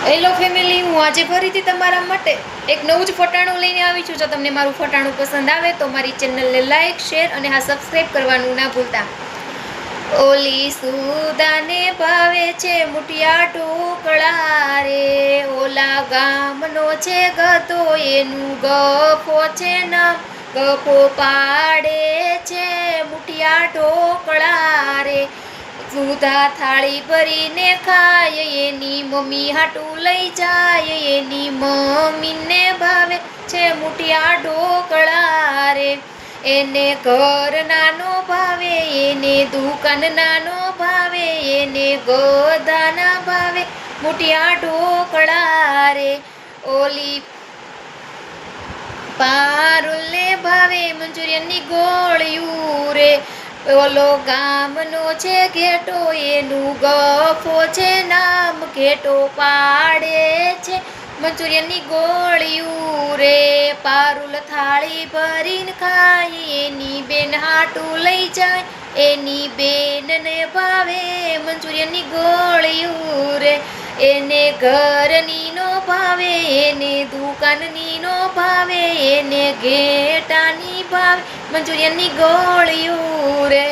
Hello family, હું આજે ફરીથી તમારા માટે એક નવું જ ફટાણું લઈને આવી છું. જો તમને મારું ફટાણું પસંદ આવે તો મારી ચેનલને લાઈક, શેર અને હા સબસ્ક્રાઈબ કરવાનું ના ભૂલતા. ઓલી સુદાને ભાવે છે મુઠિયા ઢોકળા રે, ઓલા ગામનો છે ગધો એનું ગફો છે નામ, ગફો પાડે છે મુઠિયા ઢોકળા રે. સુધા થાળી ભરીને ખાય એની મમ્મી હાટું લઈ જાય, એની મમ્મીને ભાવે છે મુઠિયા ઢોકળા રે. એને ઘર નાનો ભાવે, એને દુકાન નાનો ભાવે, એને ગધાના ભાવે મુઠિયા ઢોકળા રે. ઓલી પારુલને ભાવે મંચુરિયનની ગોળિયું રે, ઓલો ગામનો છે ઘેટો એનું ગફો છે નામ, ઘેટો પાડે છે મંચુરિયનની ગોળિયું રે. પારુલ થાળી ભરીને ખાય એની બેન હાટું લઈ જાય, એની બેનને ભાવે મંચુરિયનની ગોળિયું રે. એને ઘરની નો ભાવે, એને દુકાનની નો ભાવે, એને ઘેટાની ભાવે મંચુરિયનની ગોળિયું રે.